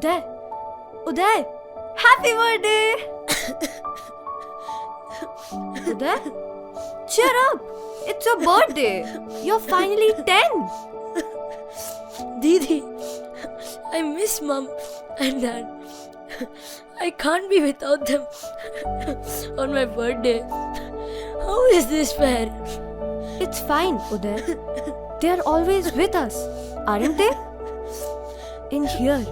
Uday! Uday! Happy birthday! Uday? Cheer up! It's your birthday! You're finally 10! Didi, I miss Mom and Dad. I can't be without them on my birthday. How is this fair? It's fine, Uday. They're always with us, aren't they? In here.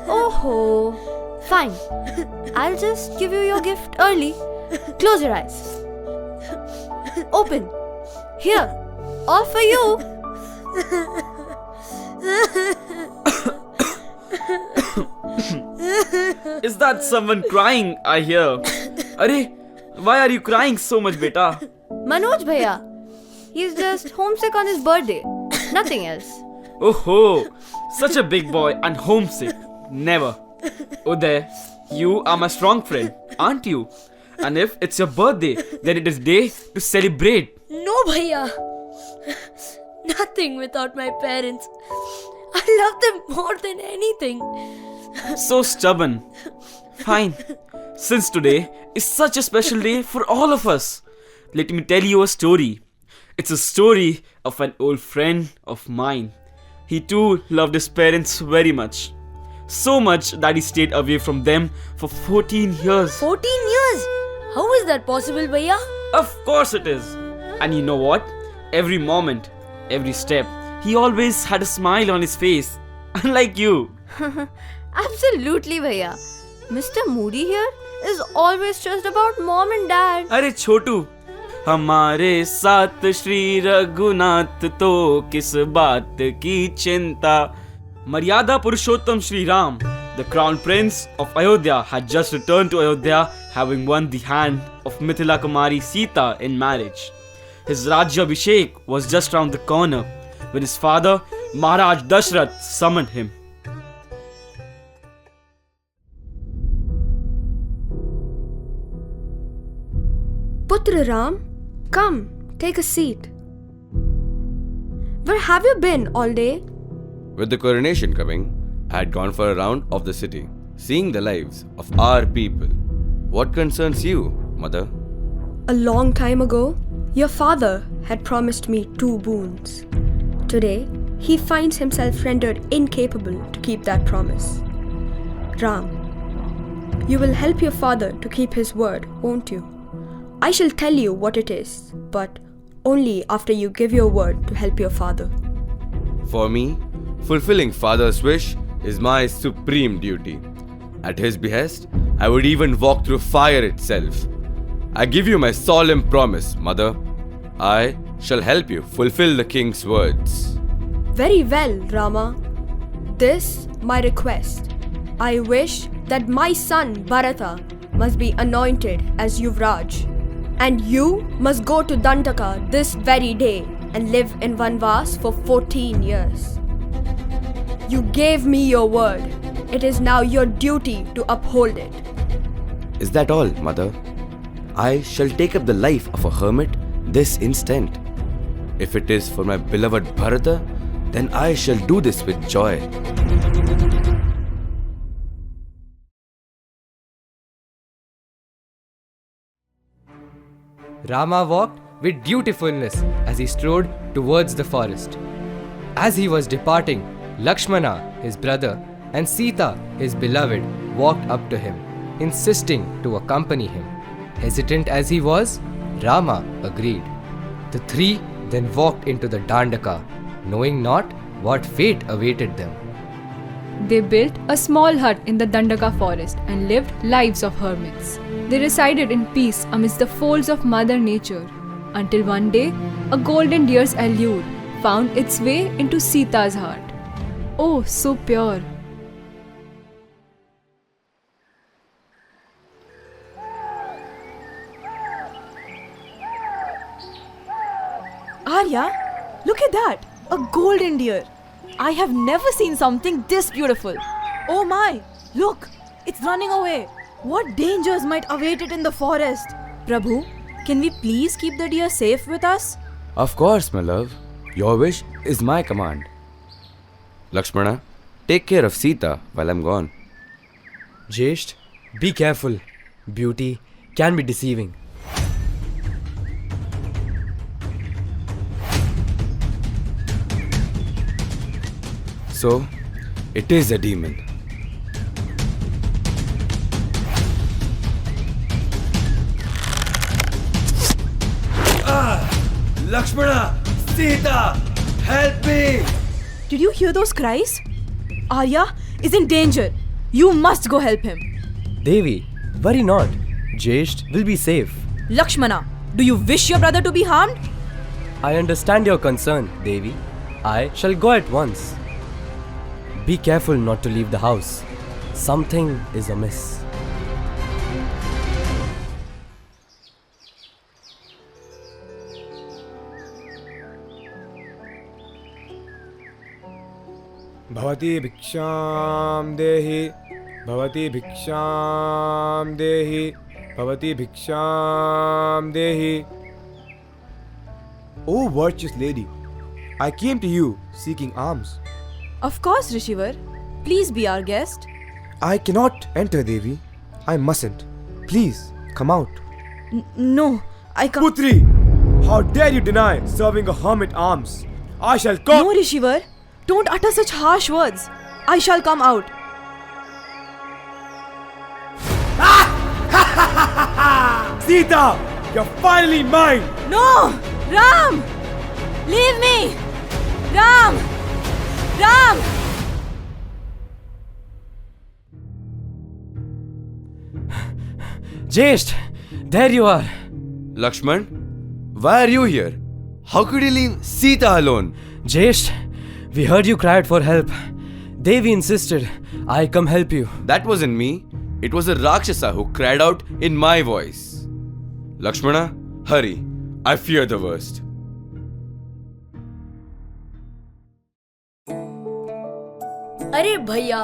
Oh, fine. I'll just give you your gift early. Close your eyes. Open. Here. All for you. Is that someone crying? I hear. Arey, why are you crying so much, beta? Manoj bhaiya. He's just homesick on his birthday. Nothing else. Oh, such a big boy and homesick. Never. Uday, you are my strong friend, aren't you? And if it's your birthday, then it is day to celebrate. No, Bhaiya. Nothing without my parents. I love them more than anything. So stubborn. Fine. Since today is such a special day for all of us, let me tell you a story. It's a story of an old friend of mine. He too loved his parents very much. So much that he stayed away from them for 14 years. 14 years? How is that possible, Bhaiya? Of course it is. And you know what? Every moment, every step, he always had a smile on his face. Unlike you. Absolutely, bhaiya. Mr. Moody here is always stressed about mom and dad. अरे छोटू, हमारे साथ श्री रघुनाथ तो किस बात की चिंता. Maryada Purushottam Shri Ram, the crown prince of Ayodhya, had just returned to Ayodhya, having won the hand of Mithila Kumari Sita in marriage. His Rajya Abhishek was just round the corner when his father, Maharaj Dashrath, summoned him. Putra Ram, come, take a seat. Where have you been all day? With the coronation coming, I had gone for a round of the city, seeing the lives of our people. What concerns you, mother? A long time ago, your father had promised me 2 boons. Today, he finds himself rendered incapable to keep that promise. Ram, you will help your father to keep his word, won't you? I shall tell you what it is, but only after you give your word to help your father. For me, fulfilling father's wish is my supreme duty. At his behest, I would even walk through fire itself. I give you my solemn promise, mother. I shall help you fulfill the king's words. Very well, Rama. This my request. I wish that my son Bharata must be anointed as Yuvraj. And you must go to Dandaka this very day and live in Vanvas for 14 years. You gave me your word. It is now your duty to uphold it. Is that all, mother? I shall take up the life of a hermit this instant. If it is for my beloved Bharata, then I shall do this with joy. Rama walked with dutifulness as he strode towards the forest. As he was departing, Lakshmana, his brother, and Sita, his beloved, walked up to him, insisting to accompany him. Hesitant as he was, Rama agreed. The 3 then walked into the Dandaka, knowing not what fate awaited them. They built a small hut in the Dandaka forest and lived lives of hermits. They resided in peace amidst the folds of Mother Nature, until one day a golden deer's allure found its way into Sita's heart. Oh, so pure! Arya, look at that! A golden deer! I have never seen something this beautiful. Oh my! Look! It's running away! What dangers might await it in the forest? Prabhu, can we please keep the deer safe with us? Of course, my love. Your wish is my command. Lakshmana, take care of Sita while I'm gone. Jesht, be careful. Beauty can be deceiving. So, it is a demon. Lakshmana! Sita! Help me! Did you hear those cries? Arya is in danger. You must go help him. Devi, worry not. Jesht will be safe. Lakshmana, do you wish your brother to be harmed? I understand your concern, Devi. I shall go at once. Be careful not to leave the house. Something is amiss. भवती भिक्षां देहि भवती भिक्षां देहि भवती भिक्षां देहि. Oh virtuous lady, I came to you seeking alms. Of course, Rishivar. Please be our guest. I cannot enter, Devi. I mustn't. Please come out. No, I can't. Putri, how dare you deny serving a hermit alms? I shall come. No, Rishivar. Don't utter such harsh words. I shall come out. Sita, you're finally mine. No! Ram! Leave me! Ram! Ram! Jesht, there you are. Lakshman, why are you here? How could you leave Sita alone? Jesht, we heard you cried for help. Devi insisted I come help you. That wasn't me. It was a Rakshasa who cried out in my voice. Lakshmana, hurry. I fear the worst. अरे भैया,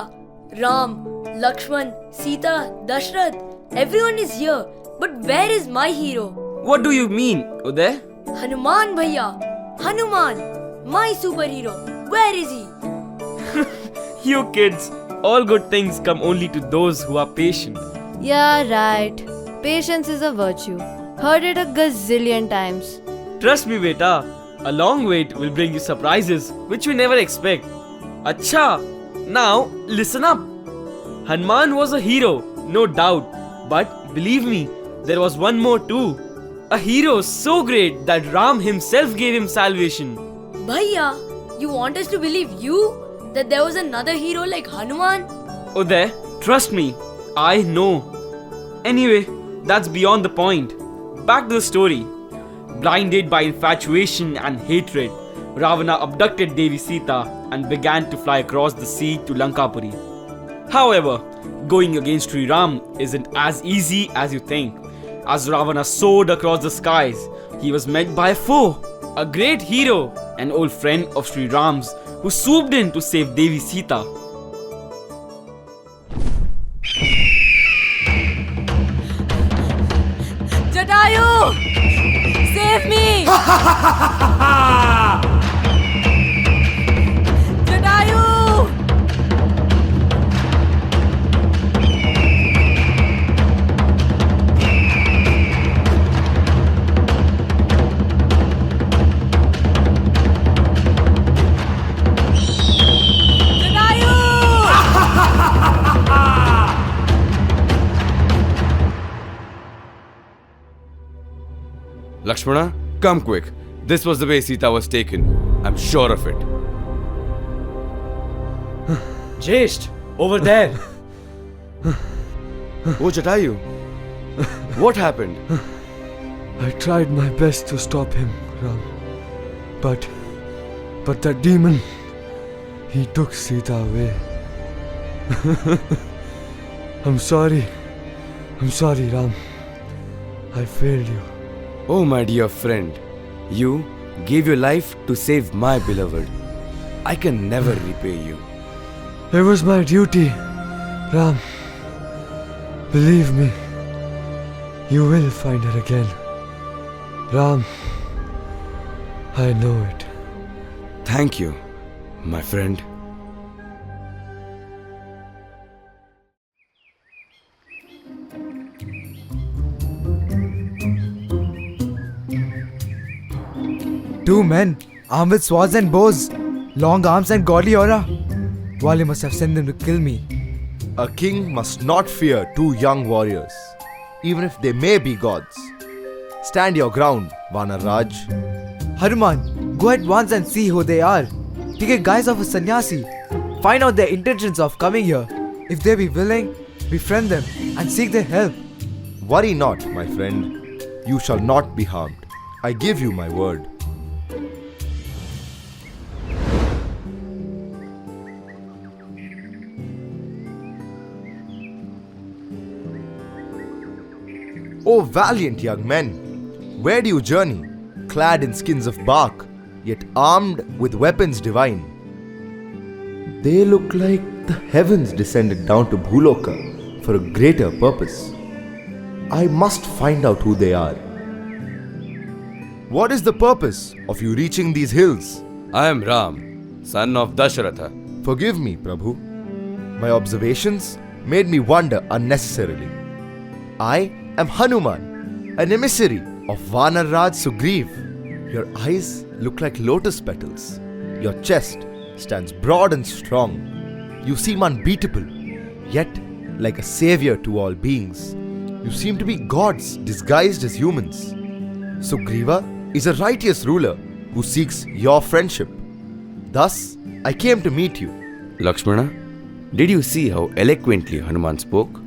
Ram, Lakshman, Sita, Dashrath, everyone is here. But where is my hero? What do you mean, Uday? Hanuman भैया, Hanuman, my superhero. Where is he? You kids, all good things come only to those who are patient. Yeah, right. Patience is a virtue. Heard it a gazillion times. Trust me, beta. A long wait will bring you surprises which you never expect. Acha, now listen up. Hanuman was a hero, no doubt. But believe me, there was one more too. A hero so great that Ram himself gave him salvation. Bhaiya, you want us to believe you? That there was another hero like Hanuman? Uday, trust me, I know. Anyway, that's beyond the point. Back to the story. Blinded by infatuation and hatred, Ravana abducted Devi Sita and began to fly across the sea to Lankapuri. However, going against Sri Ram isn't as easy as you think. As Ravana soared across the skies, he was met by a foe, a great hero, an old friend of Sri Ram's who swooped in to save Devi Sita. Jatayu! Save me! Jatayu! Lakshmana, come quick. This was the way Sita was taken. I'm sure of it. Jesht, over there. Oh, Jatayu. What happened? I tried my best to stop him, Ram. But that demon, he took Sita away. I'm sorry, Ram. I failed you. Oh, my dear friend. You gave your life to save my beloved. I can never repay you. It was my duty, Ram. Believe me, you will find her again. Ram, I know it. Thank you, my friend. 2 men, armed with swords and bows, long arms and godly aura. Wali must have sent them to kill me. A king must not fear 2 young warriors, even if they may be gods. Stand your ground, Vanarraj. Hanuman, go at once and see who they are. Take a guise of a sannyasi. Find out their intentions of coming here. If they be willing, befriend them and seek their help. Worry not, my friend. You shall not be harmed. I give you my word. O valiant young men, where do you journey? Clad in skins of bark, yet armed with weapons divine. They look like the heavens descended down to Bhuloka for a greater purpose. I must find out who they are. What is the purpose of you reaching these hills? I am Ram, son of Dashratha. Forgive me, Prabhu. My observations made me wonder unnecessarily. I am Hanuman, an emissary of Vanarraj Sugriv. Your eyes look like lotus petals. Your chest stands broad and strong. You seem unbeatable, yet like a savior to all beings. You seem to be gods disguised as humans. Sugriva is a righteous ruler who seeks your friendship. Thus, I came to meet you. Lakshmana, did you see how eloquently Hanuman spoke?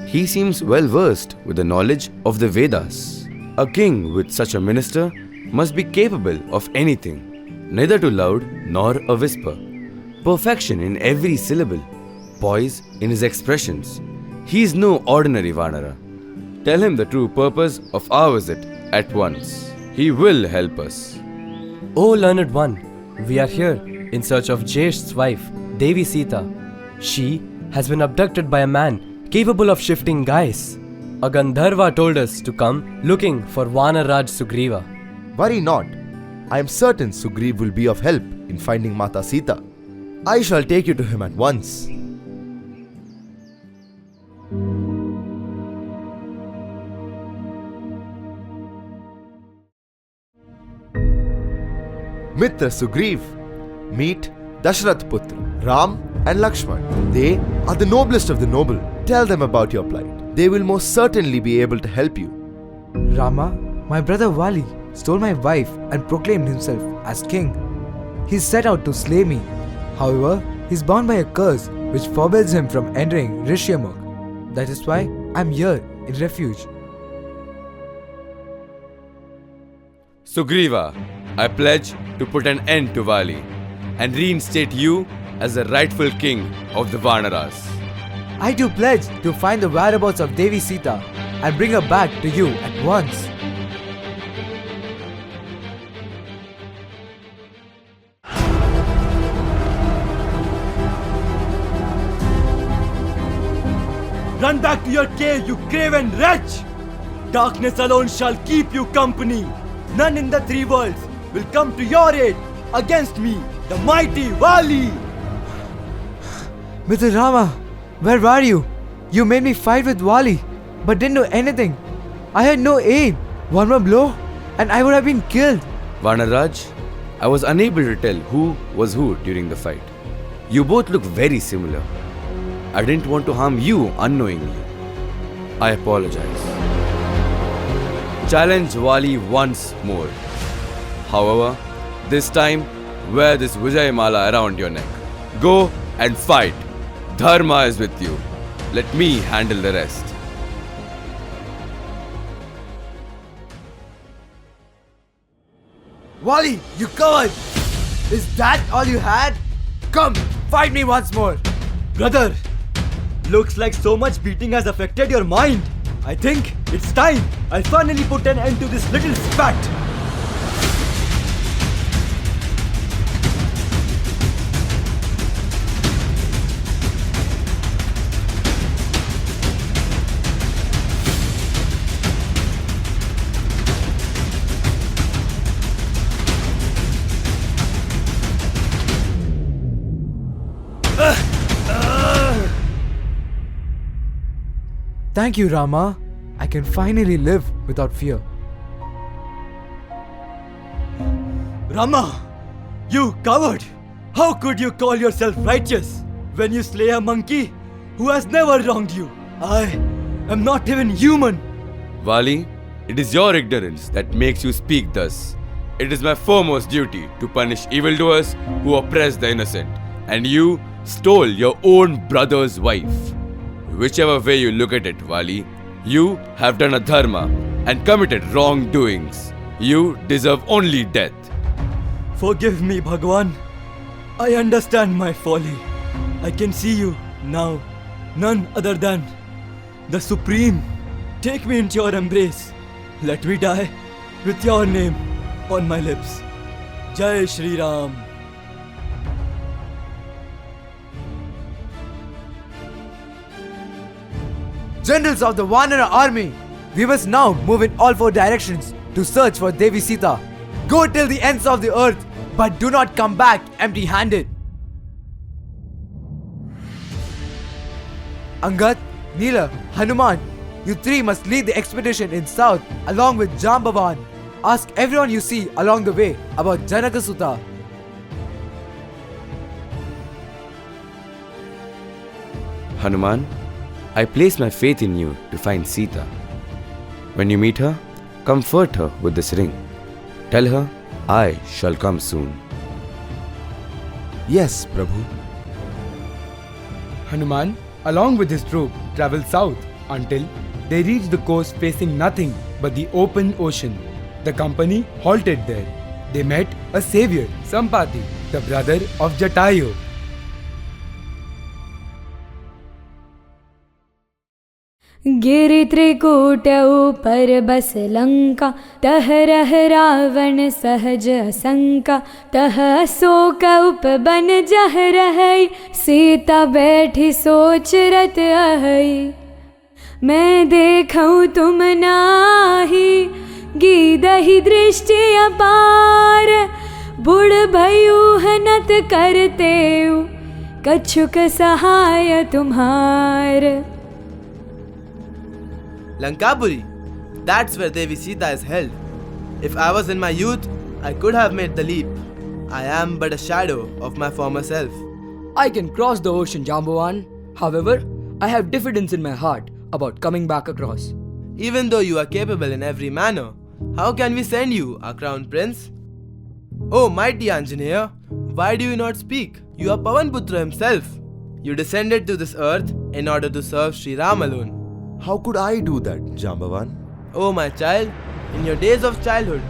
He seems well versed with the knowledge of the Vedas. A king with such a minister must be capable of anything, neither too loud nor a whisper. Perfection in every syllable, poise in his expressions. He is no ordinary Vanara. Tell him the true purpose of our visit at once. He will help us. O learned one, we are here in search of Jesh's wife, Devi Sita. She has been abducted by a man capable of shifting guise. A Gandharva told us to come looking for Vanarraj Sugriva. Worry not. I am certain Sugriv will be of help in finding Mata Sita. I shall take you to him at once. Mitra Sugriv, meet Dashrath Putra, Ram and Lakshman. They are the noblest of the noble. Tell them about your plight. They will most certainly be able to help you. Rama, my brother Vali, stole my wife and proclaimed himself as king. He set out to slay me. However, he is bound by a curse which forbids him from entering Rishyamukh. That is why I am here in refuge. Sugriva, I pledge to put an end to Vali and reinstate you as the rightful king of the Vanaras. I too pledge to find the whereabouts of Devi Sita and bring her back to you at once. Run back to your cave, you craven wretch! Darkness alone shall keep you company. None in the 3 worlds will come to your aid against me, the mighty Vali! Mr. Rama, where were you? You made me fight with Vali, but didn't do anything. I had no aid. One more blow, and I would have been killed. Vanarraj, I was unable to tell who was who during the fight. You both look very similar. I didn't want to harm you unknowingly. I apologize. Challenge Vali once more. However, this time, wear this Vijay Mala around your neck. Go and fight. Dharma is with you. Let me handle the rest. Vali, you coward! Is that all you had? Come, fight me once more. Brother, looks like so much beating has affected your mind. I think it's time I'll finally put an end to this little spat. Thank you, Rama. I can finally live without fear. Rama, you coward! How could you call yourself righteous when you slay a monkey who has never wronged you? I am not even human. Vali, it is your ignorance that makes you speak thus. It is my foremost duty to punish evildoers who oppress the innocent, and you stole your own brother's wife. Whichever way you look at it, Vali, you have done a dharma and committed wrongdoings. You deserve only death. Forgive me, Bhagwan. I understand my folly. I can see you now, none other than the Supreme. Take me into your embrace. Let me die with your name on my lips. Jai Shri Ram. Generals of the Vanara army, we must now move in all 4 directions to search for Devi Sita. Go till the ends of the earth, but do not come back empty-handed. Angad, Neela, Hanuman, you 3 must lead the expedition in south along with Jambavan. Ask everyone you see along the way about Janakasuta. Hanuman, I place my faith in you to find Sita. When you meet her, comfort her with this ring. Tell her, I shall come soon. Yes, Prabhu. Hanuman, along with his troop, traveled south until they reached the coast facing nothing but the open ocean. The company halted there. They met a savior, Sampati, the brother of Jatayu. Giri Trikut ऊपर बस लंका तह रह रावण सहज असंका तह अशोक उपबन जह रहई सीता बैठी सोच रत अहई मैं देखूं तुम नाही गीदहि दृष्टि अपार बुढ़ भयू हनत करते कछुक सहाय तुम्हार. Lankapuri, that's where Devi Sita is held. If I was in my youth, I could have made the leap. I am but a shadow of my former self. I can cross the ocean, Jambavan. However, I have diffidence in my heart about coming back across. Even though you are capable in every manner, how can we send you, our crown prince? Oh, mighty Anjaneya, why do you not speak? You are Pavanputra himself. You descended to this earth in order to serve Sri Ram alone. How could I do that, Jambavan? Oh, my child, in your days of childhood,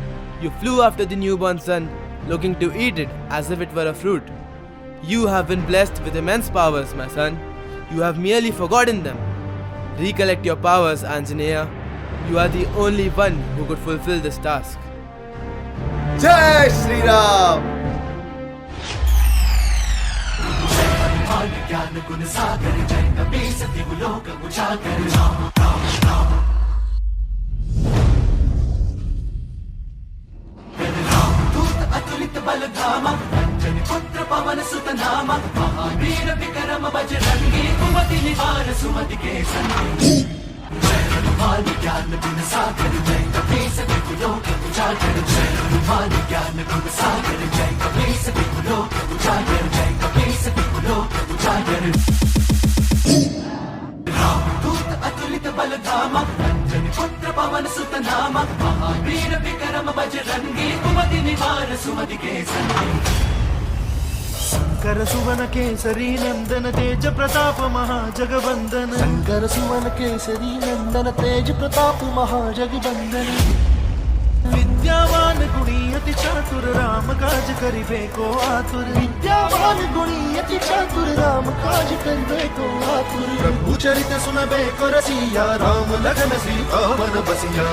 you flew after the newborn son, looking to eat it as if it were a fruit. You have been blessed with immense powers, my son. You have merely forgotten them. Recollect your powers, Anjaneya. You are the only one who could fulfill this task. Jai Shri Ram! Shankar सुवन केसरी नंदन तेज प्रताप महाजगवंदन शंकर सुवन केसरी नंदन तेज प्रताप महाजगवंदन विद्यावान गुणी अति चातुर राम काज करिबे को आतुर विद्यावान गुणी अति चातुर राम काज करिबे को आतुर प्रभु चरित सुनबे को रसिया राम लगन सीतावन बसिया.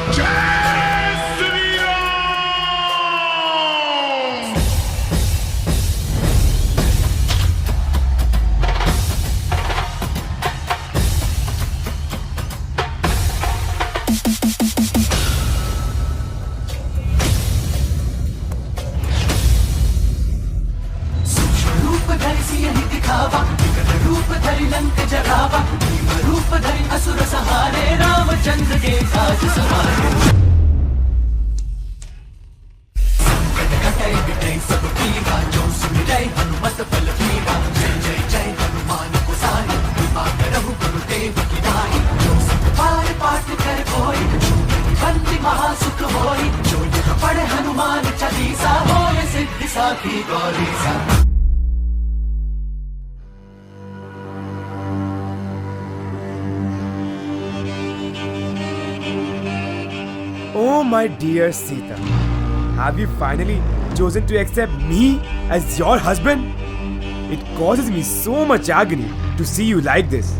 राखी गौरीचा. Oh, my dear Sita, have you finally chosen to accept me as your husband? It causes me so much agony to see you like this.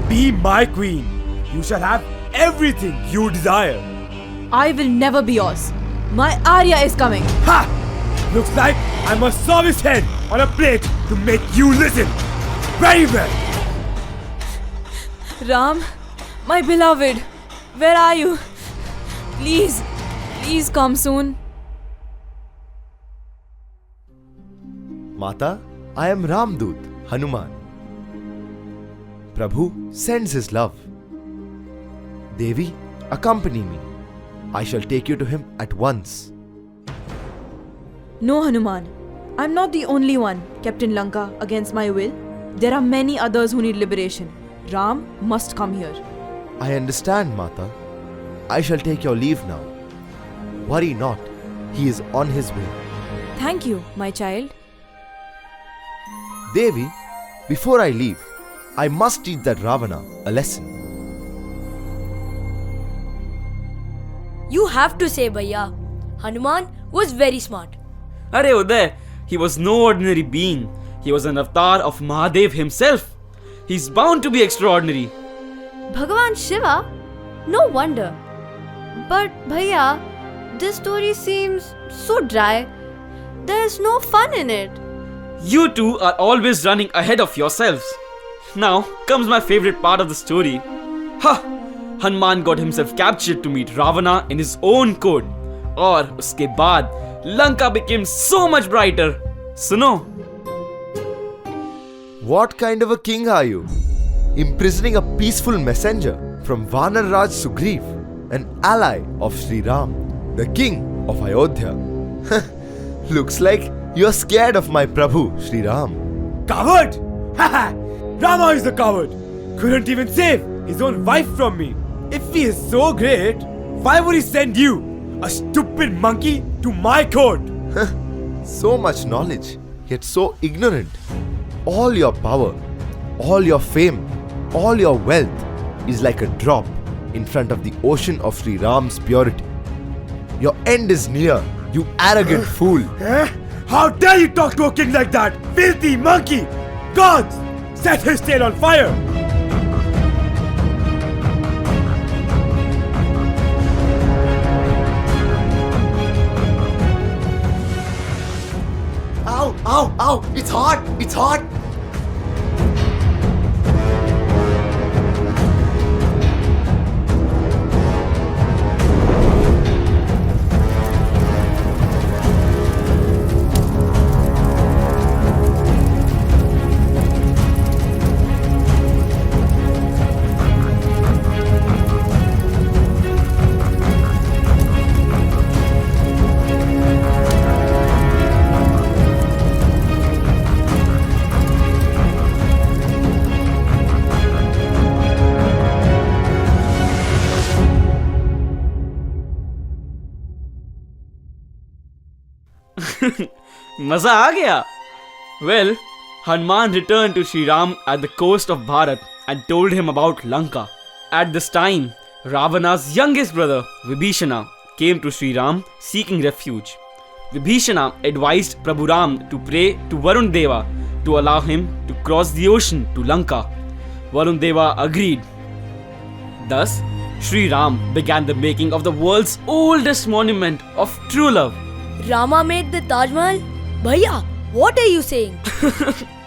Be my queen. You shall have everything you desire. I will never be yours. My Arya is coming. Ha! Looks like I'm a service head on a plate to make you listen. Very well. Ram, my beloved, where are you? Please, please come soon. Mata, I am Ramdut, Hanuman. Prabhu sends his love. Devi, accompany me. I shall take you to him at once. No, Hanuman. I'm not the only one kept in Lanka against my will. There are many others who need liberation. Ram must come here. I understand, Mata. I shall take your leave now. Worry not. He is on his way. Thank you, my child. Devi, before I leave, I must teach that Ravana a lesson. You have to say, Bhaiya, Hanuman was very smart. Arey Uday, he was no ordinary being. He was an avatar of Mahadev himself. He's bound to be extraordinary. Bhagavan Shiva? No wonder. But Bhaiya, this story seems so dry. There's no fun in it. You two are always running ahead of yourselves. Now comes my favorite part of the story. Ha! Hanuman got himself captured to meet Ravana in his own court. और उसके बाद Lanka became so much brighter. Suno. What kind of a king are you? Imprisoning a peaceful messenger from Vanar Raj Sugriv, an ally of Sri Ram, the king of Ayodhya. Looks like you're scared of my Prabhu, Sri Ram. Coward! Haha! Rama is the coward. Couldn't even save his own wife from me. If he is so great, why would he send you, a stupid monkey, to my court? So much knowledge, yet so ignorant. All your power, all your fame, all your wealth is like a drop in front of the ocean of Sri Ram's purity. Your end is near, you arrogant fool. How dare you talk to a king like that? Filthy monkey! Gods! Set his tail on fire! Ow, ow, ow! It's hot! It's hot! मजा आ गया? Well, Hanuman returned to Sri Ram at the coast of Bharat and told him about Lanka. At this time, Ravana's youngest brother, Vibhishana, came to Sri Ram seeking refuge. Vibhishana advised Prabhu Ram to pray to Varun Deva to allow him to cross the ocean to Lanka. Varun Deva agreed. Thus, Sri Ram began the making of the world's oldest monument of true love. Rama made the Taj Mahal? Bhaiya, what are you saying?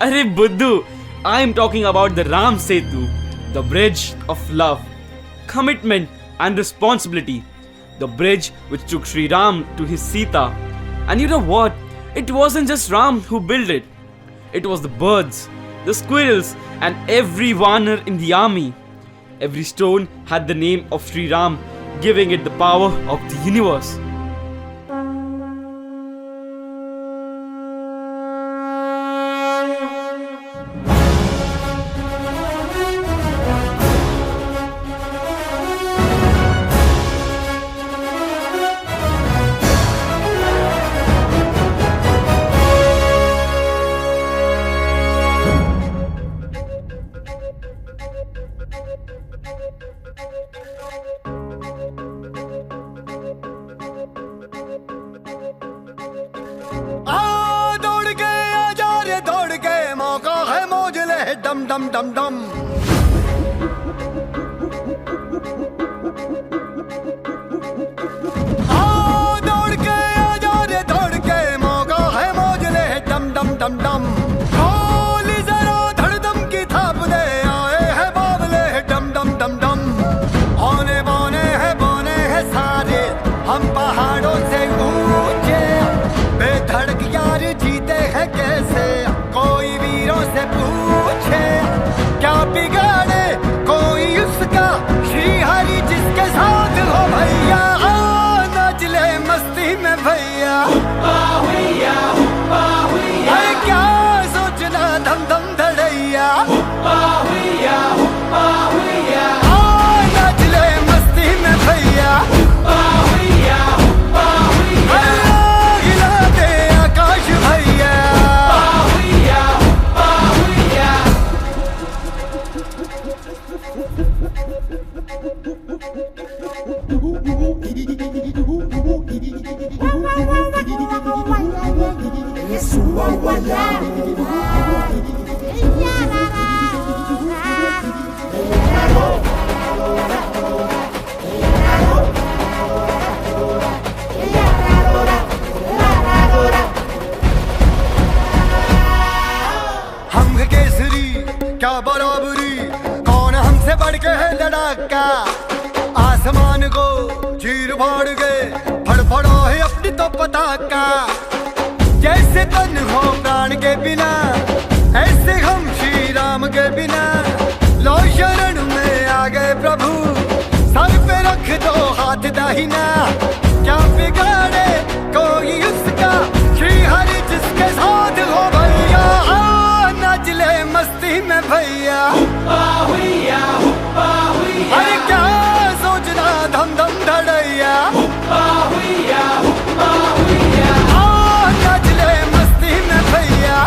Arey Buddhu, I am talking about the Ram Setu, the bridge of love, commitment and responsibility. The bridge which took Sri Ram to his Sita. And you know what? It wasn't just Ram who built it. It was the birds, the squirrels and every Vanar in the army. Every stone had the name of Sri Ram, giving it the power of the universe. हम केसरी क्या बराबरी, कौन हमसे बढ़ के है लड़ाका। आसमान को चीर फाड़ गए, फड़फड़ा है अपनी तो पताका। जैसे तन हो प्राण के बिना, ऐसे हम श्री राम के बिना। लो शरण में आ गए प्रभु, सर पे रख दो हाथ दाहिना। क्या बिगाड़े कोई उसका, श्री हरि जिसके साथ हो भैया। नाचले मस्ती में भैया, अरे क्या सोचना धम धम धड़ैया। नाचले मस्ती में भैया,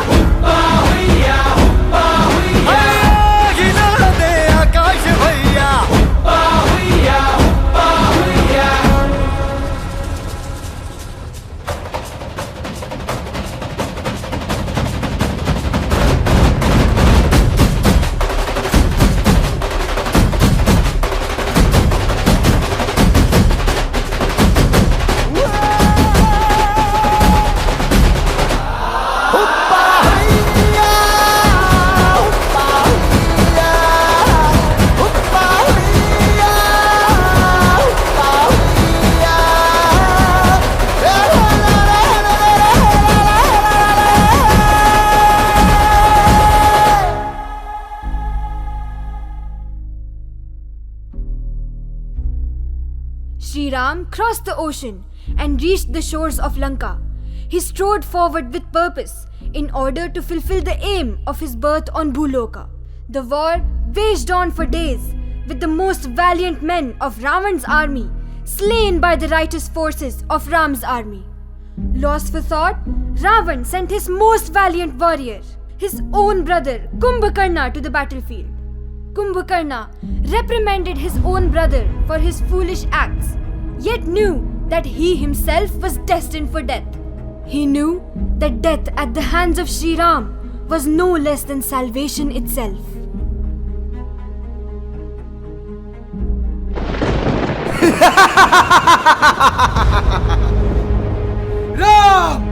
अरे गिरा दे आकाश भैया। Sri Ram crossed the ocean and reached the shores of Lanka. He strode forward with purpose in order to fulfill the aim of his birth on Bhuloka. The war waged on for days, with the most valiant men of Ravan's army slain by the righteous forces of Ram's army. Lost for thought, Ravan sent his most valiant warrior, his own brother Kumbhakarna, to the battlefield. Kumbhakarna reprimanded his own brother for his foolish acts, yet knew that he himself was destined for death. He knew that death at the hands of Sri Ram was no less than salvation itself. Ram!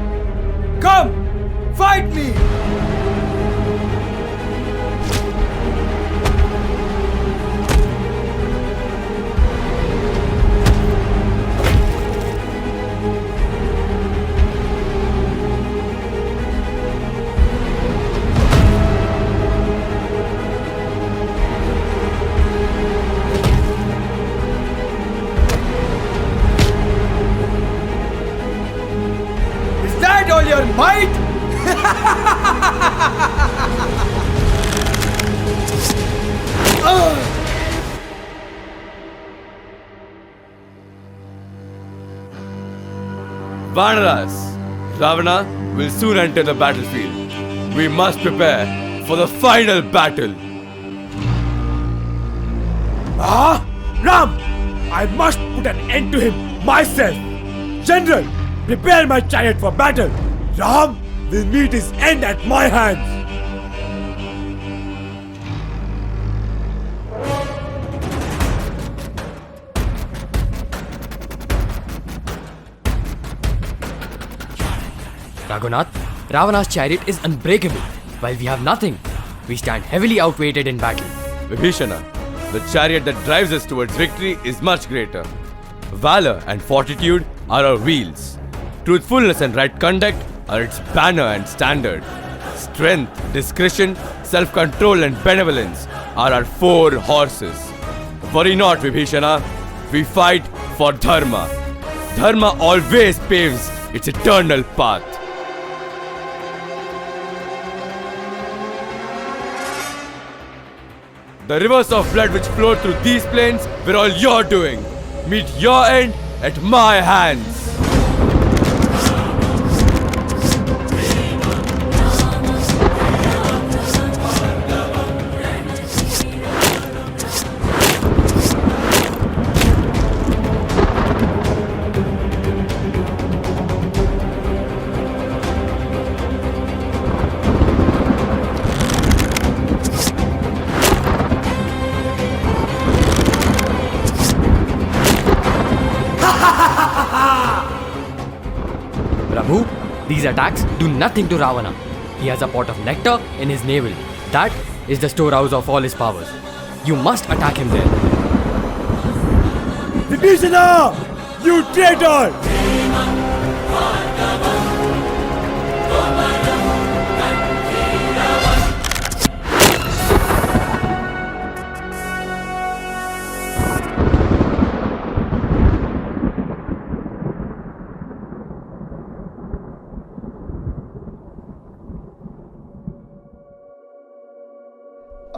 Come! Fight me! Is that all your might? Vanaras, Ravana will soon enter the battlefield. We must prepare for the final battle. Ah! Ram! I must put an end to him myself. General, prepare my chariot for battle. Ram will meet his end at my hands. Raghunath, Ravana's chariot is unbreakable, while we have nothing. We stand heavily outweighted in battle. Vibhishana, the chariot that drives us towards victory is much greater. Valor and fortitude are our wheels. Truthfulness and right conduct are its banner and standard. Strength, discretion, self-control and benevolence are our four horses. Worry not, Vibhishana. We fight for Dharma. Dharma always paves its eternal path. The rivers of blood which flow through these plains were all your doing. Meet your end at my hands. Prabhu, these attacks do nothing to Ravana. He has a pot of nectar in his navel. That is the storehouse of all his powers. You must attack him there. Vibhishana! You traitor!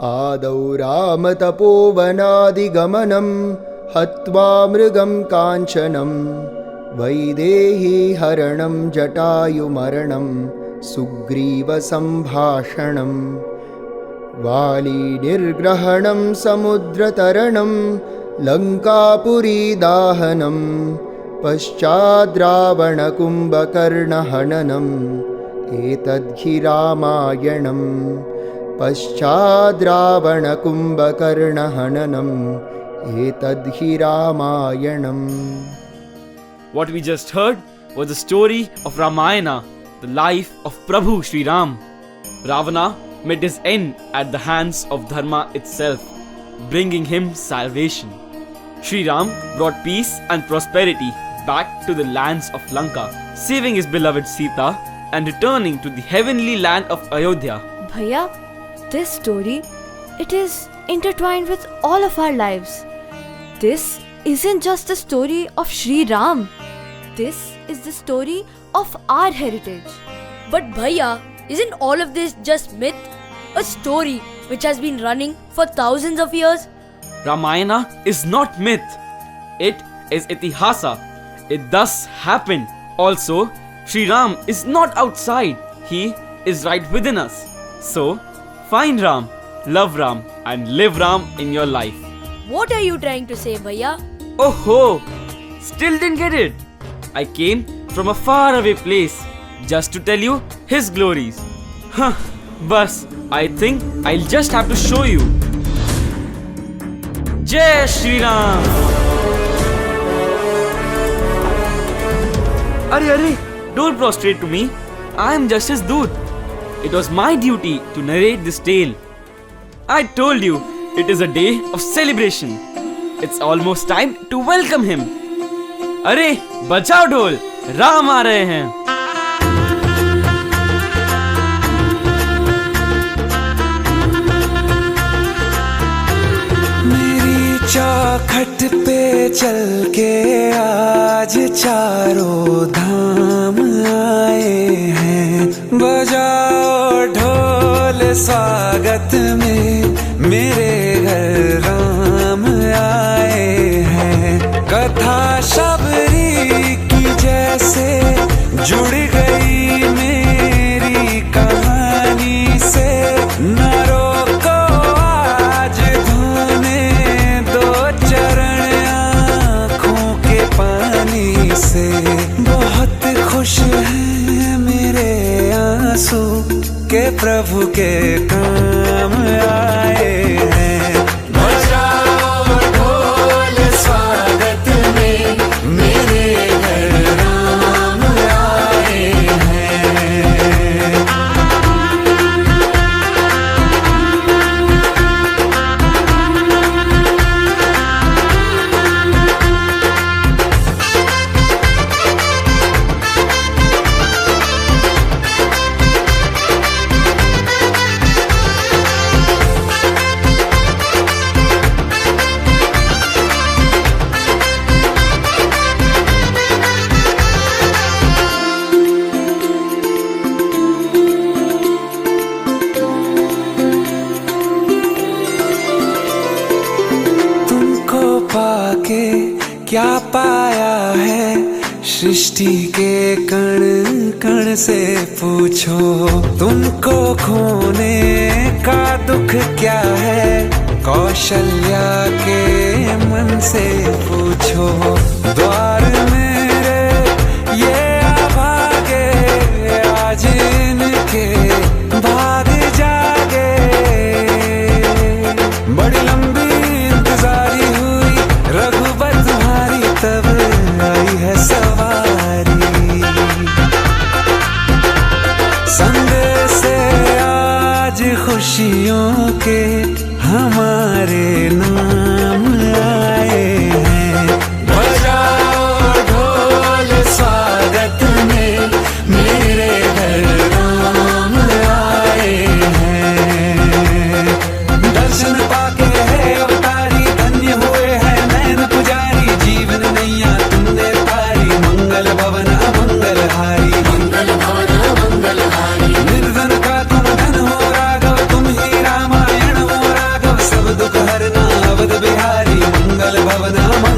आदौ रामतपोवनादिगमनं हत्वा मृगं काञ्चनं वैदेहीहरणं जटायुमरणं सुग्रीवसम्भाषणं वालीनिर्ग्रहणं समुद्रतरणं लङ्कापुरीदाहनं पश्चाद्रावणकुम्भकर्णहननम् एतद्धि रामायणम् पश्चाद्रावणकुम्भकर्णहननम् एतद्धि रामायणम्. What we just heard was the story of Ramayana, the life of Prabhu Sri Ram. Ravana met his end at the hands of Dharma itself, bringing him salvation. Sri Ram brought peace and prosperity back to the lands of Lanka, saving his beloved Sita and returning to the heavenly land of Ayodhya. Bhaiya, this story, it is intertwined with all of our lives. This isn't just the story of Sri Ram. This is the story of our heritage. But Bhaiya, isn't all of this just myth? A story which has been running for thousands of years? Ramayana is not myth. It is Itihasa. It thus happened. Also, Sri Ram is not outside. He is right within us. So, find Ram, love Ram, and live Ram in your life. What are you trying to say, Bhaiya? Oh ho! Still didn't get it. I came from a faraway place just to tell you his glories. Huh, bus, I think I'll just have to show you. Jai Shri Ram! Arey, don't prostrate to me. I am just his doot. It was my duty to narrate this tale. I told you, it is a day of celebration. It's almost time to welcome him. अरे बजाओ ढोल, राम आ रहे हैं. मेरी चौखट पे चल के आज चारों धाम आए हैं. बजाओ ढोल स्वागत में मेरे घर राम आए हैं. कथा शबरी की जैसे जुड़ गई मेरी कहानी से. न रोको आज धोने दो चरण आँखों के पानी से. बहुत खुश हैं मेरे आंसू के प्रभु के काम आए हैं. बजाओ ढोल स्वागत में मेरे घर राम आए हैं. पाके क्या पाया है सृष्टि के कण कण से पूछो. तुमको खोने का दुख क्या है कौशल्या के मन से पूछो. द्वार मेरे ये अभागे आज इनके भाग जागे. बड़ी लंबी इंतजारी हुई रघुबर तुम्हारी तब आई है सवारी. भावना